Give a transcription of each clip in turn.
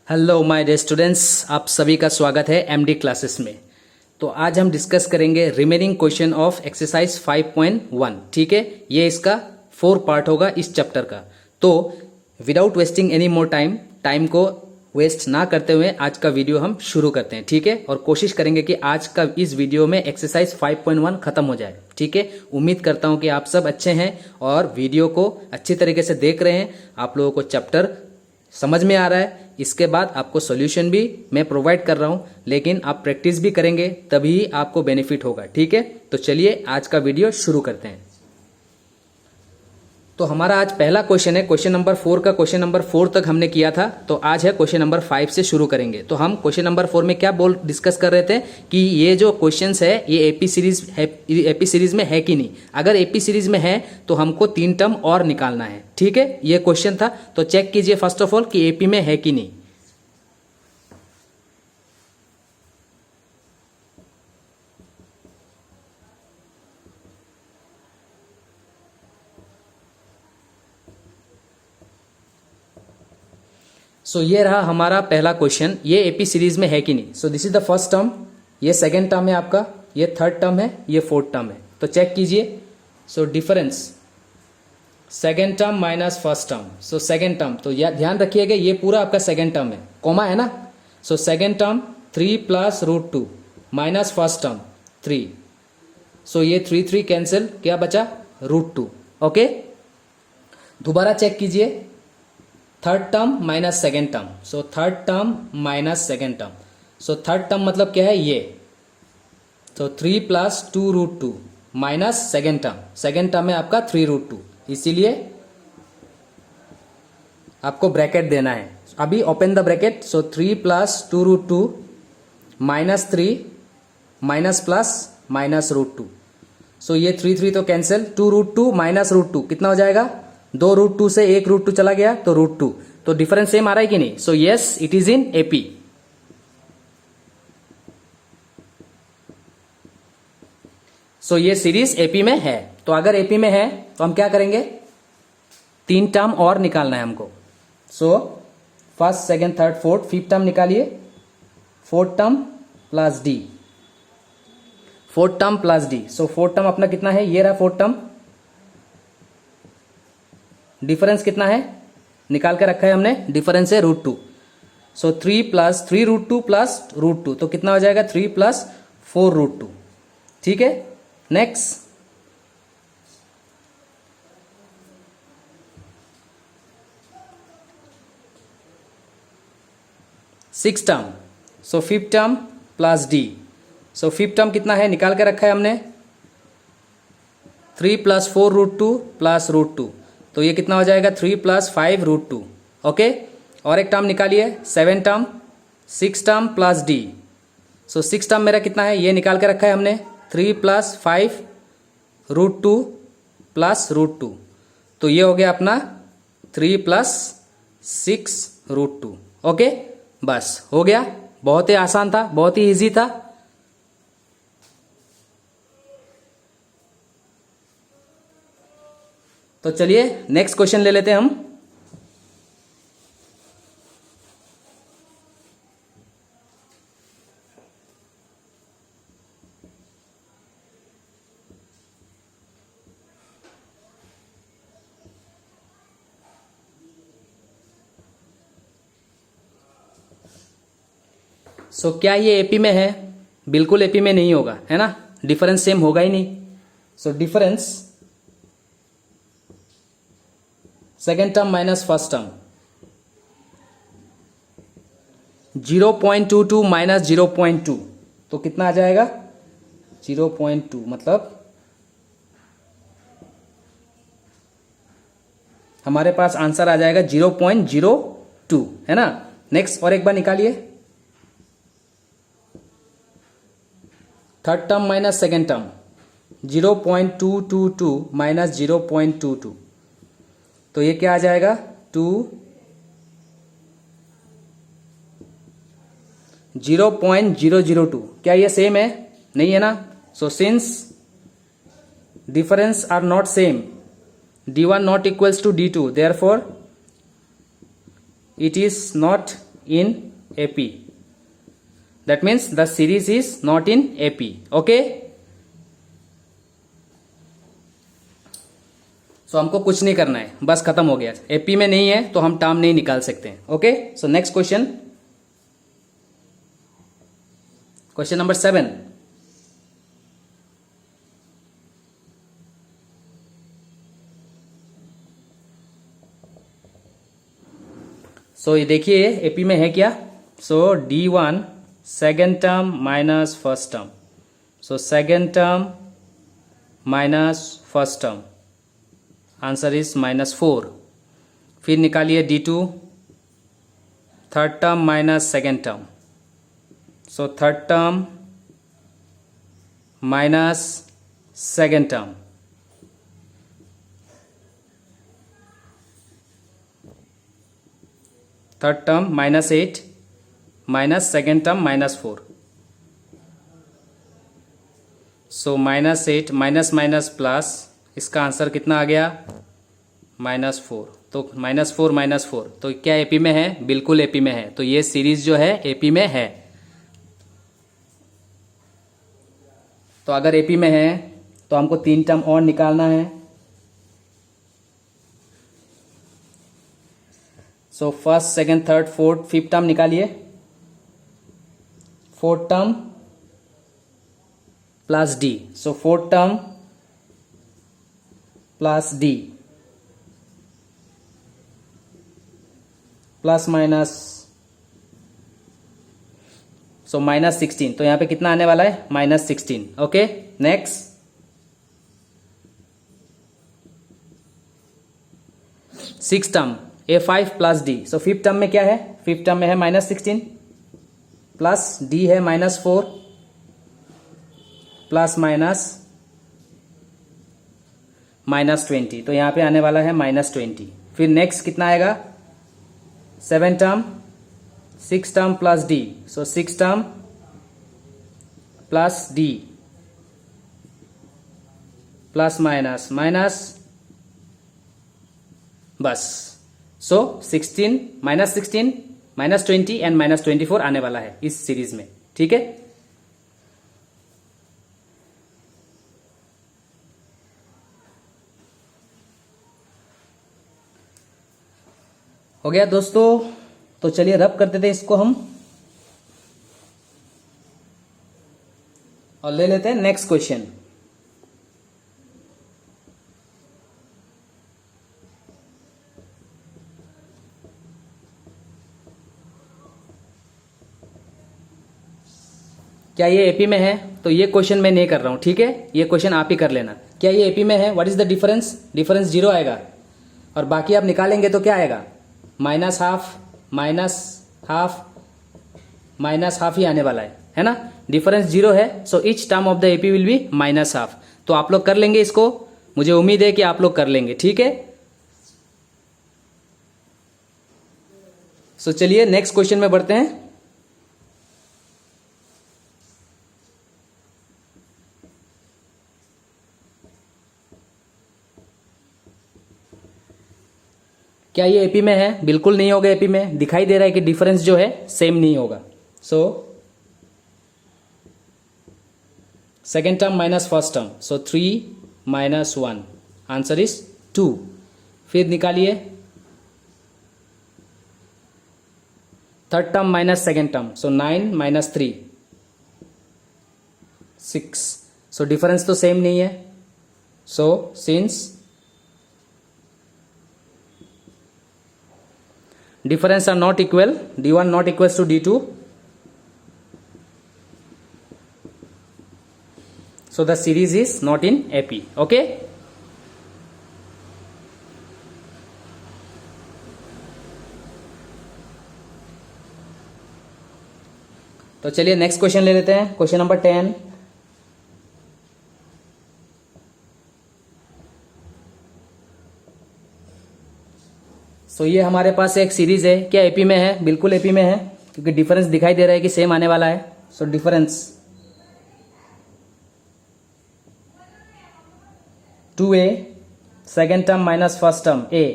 Hello my dear students, आप सभी का स्वागत है एमडी क्लासेस में। तो आज हम डिस्कस करेंगे रिमेनिंग क्वेश्चन ऑफ एक्सरसाइज 5.1। ठीक है, ये इसका 4 पार्ट होगा इस चैप्टर का। तो without wasting any more time को वेस्ट ना करते हुए आज का वीडियो हम शुरू करते हैं। ठीक है, और कोशिश करेंगे कि आज का इस वीडियो में एक्सरसाइज 5.1 खत्म हो जाए। ठीक है, उम्मीद करता हूं कि आप सब अच्छे हैं और वीडियो को अच्छी तरीके से देख रहे हैं। आप लोगों को चैप्टर समझ में आ रहा है। इसके बाद आपको सॉल्यूशन भी मैं प्रोवाइड कर रहा हूं, लेकिन आप प्रैक्टिस भी करेंगे तभी आपको बेनिफिट होगा। ठीक है, तो चलिए आज का वीडियो शुरू करते हैं। तो हमारा आज पहला क्वेश्चन है क्वेश्चन नंबर 4 का। क्वेश्चन नंबर 4 तक हमने किया था, तो आज है क्वेश्चन नंबर 5 से शुरू करेंगे। तो हम क्वेश्चन नंबर 4 में क्या डिस्कस कर रहे थे कि ये जो क्वेश्चंस है ये एपी सीरीज में है कि नहीं। अगर एपी सीरीज में है तो हमको 3 टर्म और निकालना है। ठीक है, ये क्वेश्चन था, तो चेक कीजिए फर्स्ट ऑफ ऑल कि एपी में है कि नहीं। सो ये रहा हमारा पहला क्वेश्चन, ये एपी सीरीज में है कि नहीं। So this is the first term, ये सेकंड टर्म है आपका, ये थर्ड टर्म है, ये फोर्थ टर्म है। तो चेक कीजिए। So difference second term minus first term. So second term, तो ध्यान रखिएगा ये पूरा आपका सेकंड टर्म है, कॉमा है ना। So second term 3 + √2 minus first term 3। सो ये 3 कैंसिल, क्या बचा √2। ओके, दोबारा चेक कीजिए। Third term minus second term. So third term minus second term. So third term मतलब क्या है ये। तो 3 + 2√2 minus second term. Second term है आपका 3√2, इसीलिए आपको ब्रैकेट देना है। अभी open the bracket. So 3 + 2√2 minus 3 minus plus minus √2। सो ये 3 तो कैंसिल, 2√2 माइनस √2 कितना हो जाएगा। 2√2 से 1√2 चला गया तो √2। तो डिफरेंस सेम आ रहा है कि नहीं। So yes, it is in AP. So ये सीरीज एपी में है। तो अगर एपी में है तो हम क्या करेंगे, 3 टर्म और निकालना है हमको। So first second third fourth, fifth term निकालिए। Fourth term plus D, fourth term plus D. So fourth term अपना कितना है, ये रहा फोर्थ टर्म। डिफरेंस कितना है निकाल के रखा है हमने, डिफरेंस है √2। सो 3 + 3√2 प्लस √2, तो कितना हो जाएगा 3 + 4√2। ठीक है, नेक्स्ट सिक्स टर्म। सो fifth term plus D. So fifth term कितना है निकाल के रखा है हमने, 3 + 4√2 प्लस √2, तो ये कितना हो जाएगा 3 + 5√2। ओके, और एक टर्म निकालिए, 7 टर्म, 6 टर्म प्लस डी। सो 6 टर्म मेरा कितना है ये निकाल के रखा है हमने, 3 + 5√2 प्लस √2, तो ये हो गया अपना 3 + 6√2। ओके, बस हो गया। बहुत ही आसान था, बहुत ही इजी था। तो चलिए नेक्स्ट क्वेश्चन ले लेते हैं हम। सो क्या ये एपी में है, बिल्कुल एपी में नहीं होगा, है ना। डिफरेंस सेम होगा ही नहीं। So difference second term minus first term, 0.22 minus 0.2, तो कितना आ जाएगा 0.2, मतलब हमारे पास आंसर आ जाएगा 0.02, है ना। नेक्स्ट और एक बार निकालिए, third term minus second term, 0.222 minus 0.22, तो ये क्या आ जाएगा 0.002। क्या ये सेम है, नहीं है ना। So since difference are not same, D1 not equals to D2, therefore it is not in AP. That means the series is not in AP. Okay. सो हमको कुछ नहीं करना है, बस खत्म हो गया. AP में नहीं है तो हम टर्म नहीं निकाल सकते हैं. Okay. So next question, question number 7. सो ये देखिए एपी में है क्या. सो D1 second term minus first term. So second term minus first term, answer is -4. फिर निकालिए D2 third term minus second term. So third term minus second term. Third term -8 minus second term -4. सो -8 minus minus plus, इसका answer कितना आ गया -4. तो -4 तो क्या AP में है? बिल्कुल एपी में है. तो ये सीरीज जो है एपी में है. तो अगर एपी में है तो हमको 3 टर्म और निकालना है. So first second third fourth fifth term निकालिए. Fourth term plus D. So fourth term plus D plus minus, so -16. तो यहां पे कितना आने वाला है? -16. Okay. Next six term A5 plus D. So fifth term में क्या है? फिफ्थ टर्म में है -16 प्लस डी है -4 प्लस -20. तो यहां पे आने वाला है -20. फिर नेक्स्ट कितना आएगा? Seven term six term plus D. So six term plus D plus minus minus, बस. सो 16 -16 -20 एंड -24 आने वाला है इस सीरीज में. ठीक है. हो गया दोस्तों. तो चलिए रब करते थे इसको हम और ले लेते हैं नेक्स्ट क्वेश्चन. क्या ये एपी में है? तो ये क्वेश्चन मैं नहीं कर रहा हूं. ठीक है. ये क्वेश्चन आप ही कर लेना. क्या ये एपी में है? What is the difference? Difference 0 आएगा और बाकी आप निकालेंगे तो क्या आएगा? -12 -12 ही आने वाला है ना. डिफरेंस 0 है. So each term of the AP will be -12. तो आप लोग कर लेंगे इसको. मुझे उम्मीद है कि आप लोग कर लेंगे. ठीक है. सो चलिए नेक्स्ट क्वेश्चन में बढ़ते हैं. क्या ये एपी में है? बिल्कुल नहीं होगा. एपी में दिखाई दे रहा है कि डिफरेंस जो है सेम नहीं होगा. So second term minus first term. So 3 - 1, answer is 2. फिर निकालिए third term minus second term. So 9 - 3 6. So difference तो सेम नहीं है. So since difference are not equal, D1 not equals to D2, so the series is not in AP. Okay. तो चलिए next question ले लेते हैं. Question number 10. तो ये हमारे पास एक सीरीज है. क्या एपी में है? बिल्कुल एपी में है क्योंकि डिफरेंस दिखाई दे रहा है कि सेम आने वाला है. So difference 2a second term minus first term a.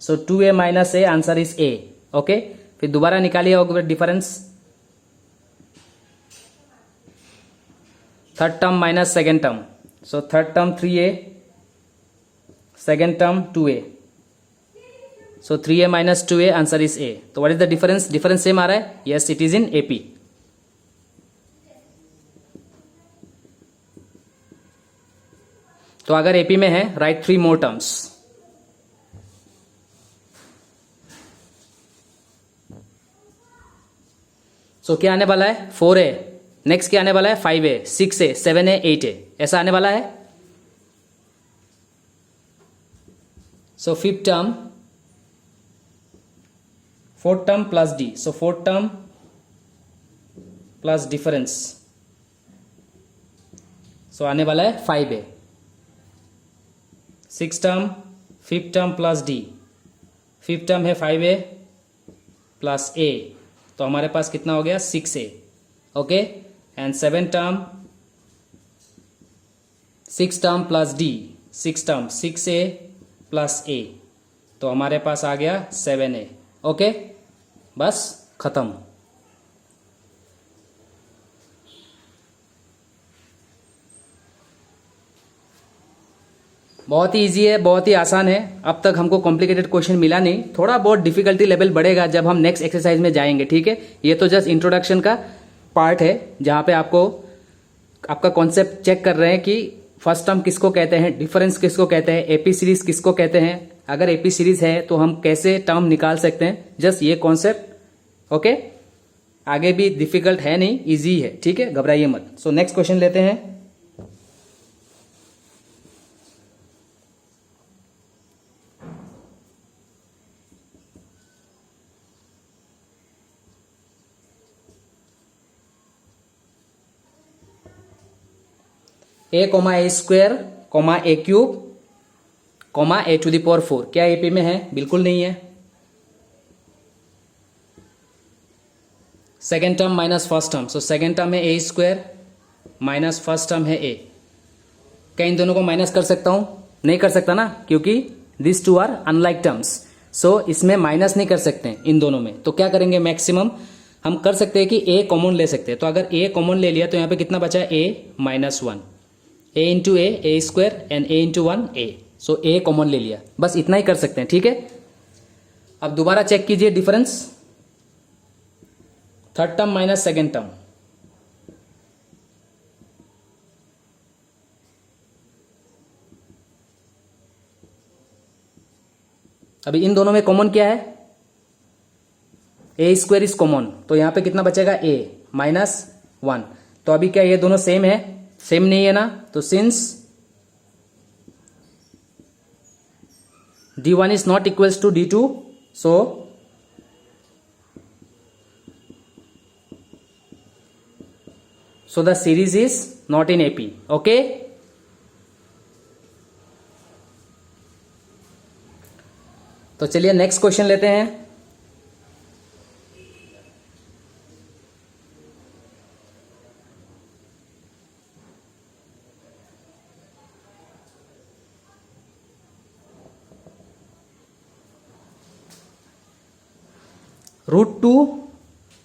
So 2a - a, answer is a. Okay. फिर दोबारा निकालिए होगा difference, third term minus second term, so third term 3a, second term 2a, so 3a minus 2a, answer is a। तो what is the difference? Difference same आ रहा है, yes it is in AP। तो अगर AP में है, right 3 more terms. सो क्या आने वाला है? 4a, नेक्स्ट क्या आने वाला है? 5a, 6a, 7a, 8a, ऐसा आने वाला है। सो fifth term, fourth term plus d, सो फोर्थ टर्म प्लस डिफरेंस, सो आने वाला है 5a। Six term, fifth term plus d, fifth term है 5a प्लस a, तो हमारे पास कितना हो गया? 6a, okay. And seven term, six term plus d, six term 6a plus a, तो हमारे पास आ गया 7a, ओके। बस खत्म। बहुत ही इजी है, बहुत ही आसान है। अब तक हमको कॉम्प्लिकेटेड क्वेश्चन मिला नहीं, थोड़ा बहुत डिफिकल्टी लेवल बढ़ेगा जब हम नेक्स्ट एक्सरसाइज में जाएंगे, ठीक है। ये तो जस्ट इंट्रोडक्शन का पार्ट है जहाँ पे आपको आपका कॉन्सेप्ट चेक कर रहे हैं कि फर्स्ट टर्म किसको कहते हैं, डिफरेंस किसको कहते हैं, एपी सीरीज किसको कहते हैं, अगर एपी सीरीज है तो हम कैसे टर्म निकाल सकते हैं, जस्ट ये कॉन्सेप्ट, ओके। आगे भी डिफिकल्ट है नहीं, इजी है, ठीक है, घबराइए मत। सो नेक्स्ट क्वेश्चन लेते हैं। a comma a square comma a cube comma a to the power 4, क्या एपी में है? बिल्कुल नहीं है। Second term minus first term, so second term है a square minus first term है a। क्या इन दोनों को माइनस कर सकता हूं? नहीं कर सकता ना, क्योंकि this two are unlike terms, so इसमें माइनस नहीं कर सकते इन दोनों में। तो क्या करेंगे? मैक्सिमम हम कर सकते हैं कि a कॉमन ले सकते हैं। तो अगर a कॉमन ले लिया तो यहाँ पे कितना बचा? a minus 1, a into A square and a into 1 a, so a common ले लिया, बस इतना ही कर सकते हैं, ठीक है। अब दोबारा चेक कीजिए difference, third term minus second term, अभी इन दोनों में कॉमन क्या है? ए स्क्वायर इज कॉमन, तो यहां पे कितना बचेगा? a minus 1। तो अभी क्या ये दोनों सेम है? सेम नहीं है ना, तो since d1 is not equals to d2, so the series is not in AP, okay। तो चलिए नेक्स्ट क्वेश्चन लेते हैं। √2,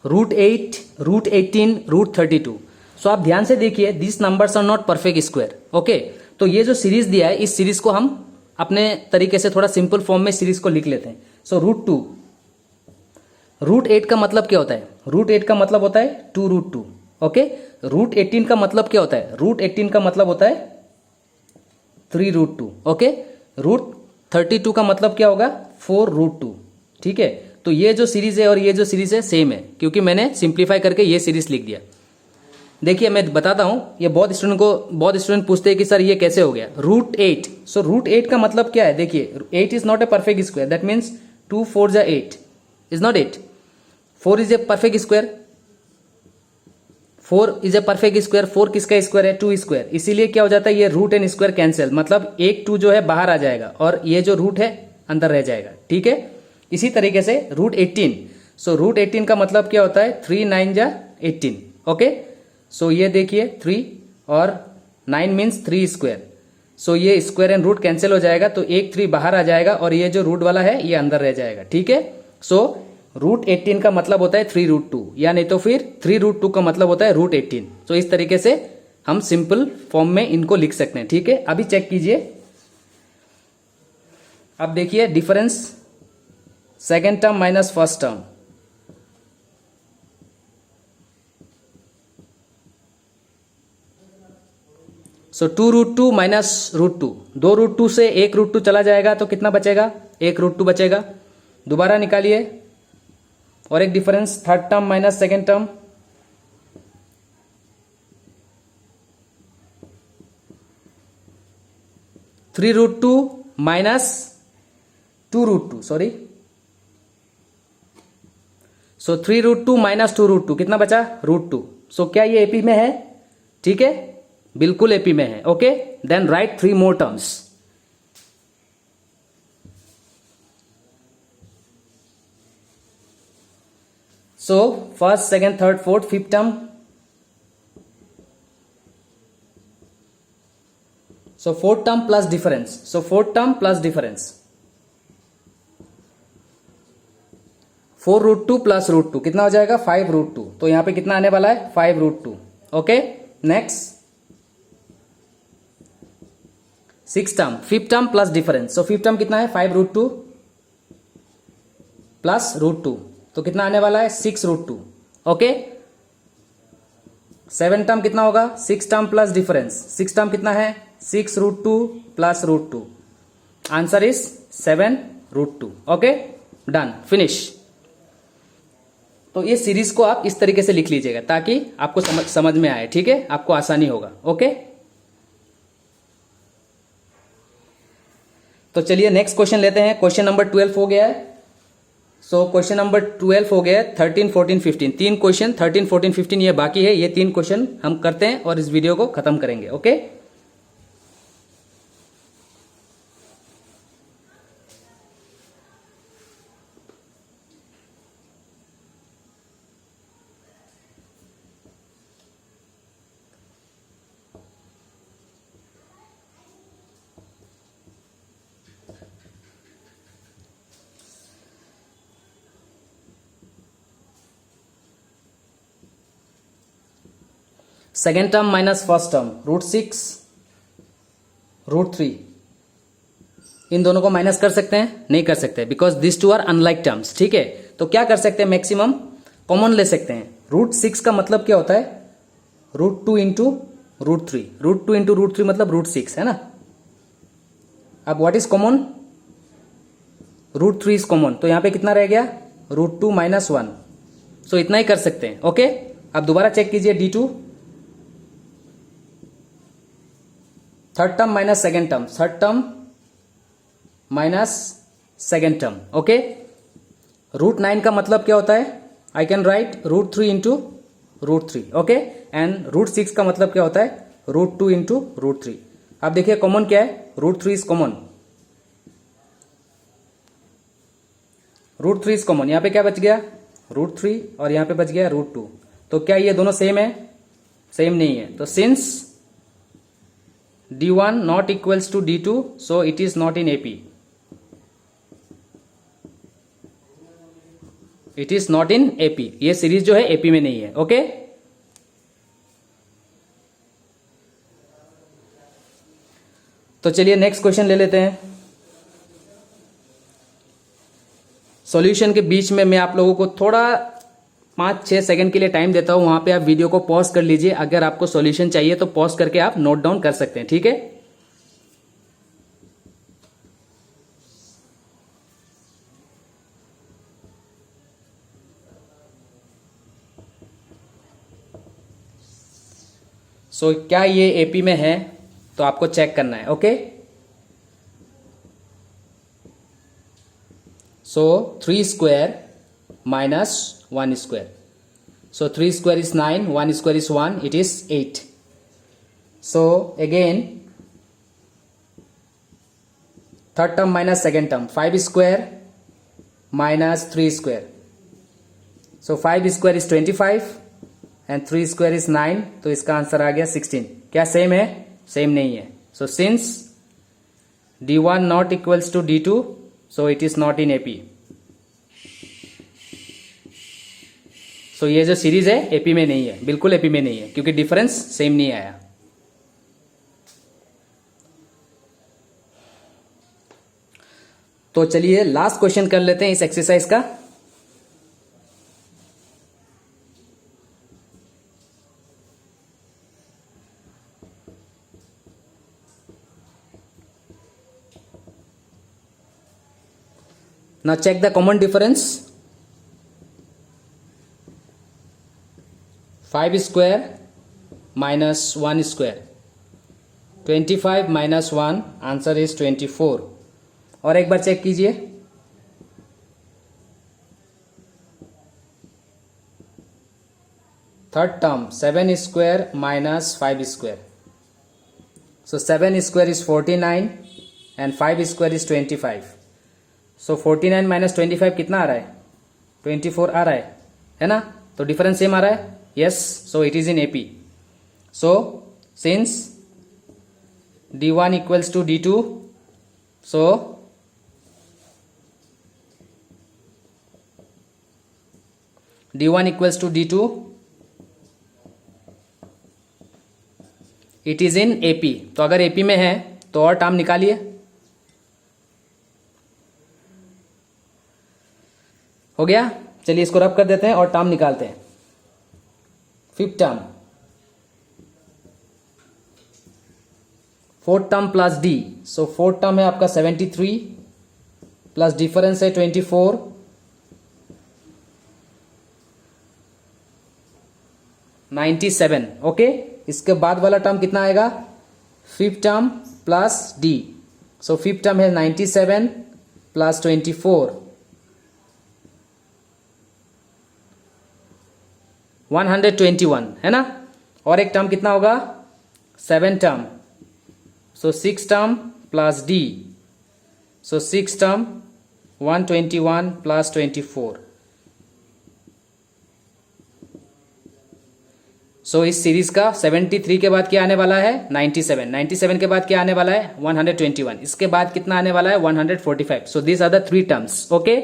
√8, √18, √32। सो आप ध्यान से देखिए, this numbers are not perfect square, okay. तो ये जो सीरीज दिया है, इस सीरीज को हम अपने तरीके से थोड़ा सिंपल फॉर्म में सीरीज को लिख लेते हैं। सो √2, √8 का मतलब क्या होता है? √8 का मतलब होता है 2√2, ओके। √18 का मतलब क्या होता है? √18 का मतलब होता है 3√2, ओके। √32 का मतलब क्या होगा? 4√2, ठीक है। तो ये जो सीरीज है और ये जो सीरीज है सेम है, क्योंकि मैंने सिंप्लीफाई करके ये सीरीज लिख दिया। देखिए मैं बताता हूं, ये बहुत स्टूडेंट पूछते हैं कि सर ये कैसे हो गया? √8, सो √8 का मतलब क्या है? देखिए 8 is not a perfect square, that means 2 4 जा 8 is not 8, 4 is a perfect square, 4 is a perfect square, 4 किसका स्क्वायर है? 2 स्क्वायर, इसीलिए क्या हो जाता है? ये रूट एंड स्क्वायर कैंसिल, मतलब एक 2 जो है बाहर आ जाएगा और ये जो रूट है अंदर रह जाएगा, ठीक है। इसी तरीके से √18, सो √18 का मतलब क्या होता है? 3 9 जा 18, ओके। सो ये देखिए 3 और 9 मीन्स 3 स्क्वायर, सो ये स्क्वायर एंड रूट कैंसिल हो जाएगा, तो एक 3 बाहर आ जाएगा और ये जो रूट वाला है ये अंदर रह जाएगा, ठीक है। सो √18 का मतलब होता है 3√2, या नहीं तो फिर 3√2 का मतलब होता है √18। तो इस तरीके से हम सिंपल फॉर्म में इनको लिख सकते हैं, ठीक है। अभी चेक कीजिए, अब देखिए difference second term minus first term. So 2√2 minus √2, 2√2 से 1√2 चला जाएगा तो कितना बचेगा, 1√2 बचेगा। दोबारा निकालिए, और एक difference third term minus second term. (3√2 minus 2√2), sorry, so 3√2 minus 2√2 कितना बचा, √2। सो क्या ये एपी में है, ठीक है, बिल्कुल एपी में है। Okay, then write 3 more terms. So first, second, third, fourth, fifth term. So fourth term plus difference, so fourth term plus difference 4√2 plus √2 कितना हो जाएगा, 5√2। तो यहां पे कितना आने वाला है, 5√2। Okay, next six term, fifth term plus difference. सो फिफ्थ टर्म कितना है, 5√2 प्लस √2, तो कितना आने वाला है, 6√2। ओके, सेवन टर्म कितना होगा, 6 टर्म प्लस डिफरेंस, 6 टर्म कितना है, 6√2 plus √2, answer is 7√2। Okay, done, finish. तो ये सीरीज को आप इस तरीके से लिख लीजिएगा ताकि आपको समझ में आए, ठीक है, आपको आसानी होगा। ओके, तो चलिए नेक्स्ट क्वेश्चन लेते हैं। क्वेश्चन नंबर 12 हो गया है। सो क्वेश्चन नंबर 12 हो गया है। 13, 14, 15 तीन क्वेश्चन, 13, 14, 15 ये बाकी है। ये 3 क्वेश्चन हम करते हैं और इस वीडियो को खत्म करेंगे। Okay, second term minus first term, √6 √3, इन दोनों को माइनस कर सकते हैं, नहीं कर सकते, because this two are unlike terms. ठीक है, तो क्या कर सकते हैं, मैक्सिमम कॉमन ले सकते हैं। √6 का मतलब क्या होता है, √2 इंटू √3, √2 इंटू √3 मतलब √6 है ना। अब what is common, √3 is common, तो यहां पे कितना रह गया, √2 माइनस 1। सो इतना ही कर सकते हैं। ओके, अब दोबारा चेक कीजिए, D2 third term minus second term, third term minus second term. Okay, √9 का मतलब क्या होता है, I can write √3 into √3। Okay, and √6 का मतलब क्या होता है, √2 इंटू √3। अब देखिए कॉमन क्या है, √3 इज कॉमन, √3 इज कॉमन। यहां पे क्या बच गया, √3 और यहां पे बच गया √2। तो क्या ये दोनों सेम है, सेम नहीं है। तो since D1 not equals to D2, so it is not in AP. It is not in AP. ये सीरीज जो है AP में नहीं है। ओके, तो चलिए नेक्स्ट क्वेश्चन ले लेते हैं। सॉल्यूशन के बीच में मैं आप लोगों को थोड़ा 5-6 सेकंड के लिए टाइम देता हूं, वहां पे आप वीडियो को पॉज कर लीजिए। अगर आपको सॉल्यूशन चाहिए तो पॉज करके आप नोट डाउन कर सकते हैं, ठीक है। सो क्या ये एपी में है, तो आपको चेक करना है। Okay, so 3 square minus 1 square, so 3 square is 9, 1 square is 1, it is 8. So again third term minus second term, 5 square minus 3 square, so 5 square is 25 and 3 square is 9, तो इसका आंसर आ गया 16। क्या सेम है, same नहीं है। so since D1 not equals to D2, so it is not in AP। सो ये जो series है एपी में नहीं है, बिल्कुल एपी में नहीं है, क्योंकि डिफरेंस सेम नहीं आया। तो चलिए लास्ट क्वेश्चन कर लेते हैं इस एक्सरसाइज का। Now check the common difference. 5 square minus 1 square. 25 minus 1, answer is 24। और एक बार चेक कीजिए। Third term 7 square minus 5 square. So 7 square is 49 and 5 square is 25। So 49 minus 25 कितना आ रहा है? 24 आ रहा है ना? तो डिफरेंस सेम आ रहा है। Yes, so it is in AP. So since D1 equals to D2, so D1 equals to D2, it is in AP. तो अगर एपी में है तो और टर्म निकालिए। हो गया? चलिए इसको रब कर देते हैं और टर्म निकालते हैं। Fifth term, fourth term plus D. So fourth term है आपका 73 प्लस डिफरेंस है 24, 97। ओके, इसके बाद वाला टर्म कितना आएगा? Fifth term plus D. So fifth term है 97 प्लस 24, 121 है ना? और एक टर्म कितना होगा? 7 टर्म। सो 6 टर्म प्लस डी। सो 6 टर्म 121 प्लस 24। सो इस सीरीज का 73 के बाद क्या आने वाला है? 97। 97 के बाद क्या आने वाला है? 121। इसके बाद कितना आने वाला है? 145। So this are the 3 terms. Okay,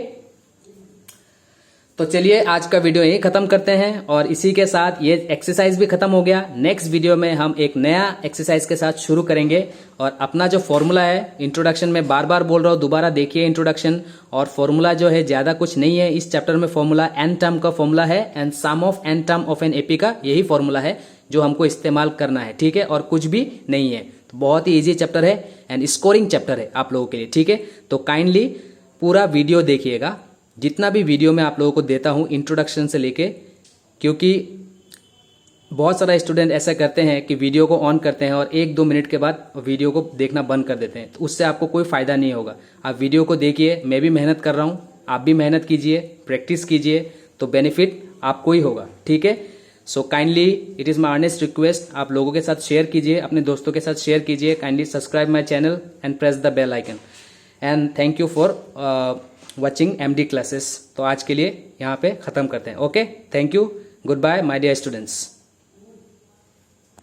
तो चलिए आज का वीडियो यही खत्म करते हैं और इसी के साथ ये एक्सरसाइज भी खत्म हो गया। नेक्स्ट वीडियो में हम एक नया एक्सरसाइज के साथ शुरू करेंगे और अपना जो फॉर्मूला है, इंट्रोडक्शन में बार बार बोल रहा हूँ, दोबारा देखिए इंट्रोडक्शन। और फॉर्मूला जो है ज्यादा कुछ नहीं है इस चैप्टर में। फॉर्मूला एन टर्म का फॉर्मूला है and sum of n term of an AP का यही फॉर्मूला है जो हमको इस्तेमाल करना है। ठीक है, और कुछ भी नहीं है। तो बहुत ही ईजी चैप्टर है एंड स्कोरिंग चैप्टर है आप लोगों के लिए। ठीक है, तो काइंडली पूरा वीडियो देखिएगा, जितना भी वीडियो मैं आप लोगों को देता हूं इंट्रोडक्शन से लेके, क्योंकि बहुत सारा स्टूडेंट ऐसा करते हैं कि वीडियो को ऑन करते हैं और 1-2 मिनट के बाद वीडियो को देखना बंद कर देते हैं। तो उससे आपको कोई फायदा नहीं होगा। आप वीडियो को देखिए, मैं भी मेहनत कर रहा हूं, आप भी मेहनत कीजिए, प्रैक्टिस कीजिए, तो बेनिफिट आपको ही होगा। ठीक है, so kindly it is my earnest request, आप लोगों के साथ शेयर कीजिए, अपने दोस्तों के साथ शेयर कीजिए। Kindly subscribe my channel and press the bell icon and thank you for watching MD classes. तो आज के लिए यहाँ पे ख़त्म करते हैं। Okay, thank you, good bye my dear students.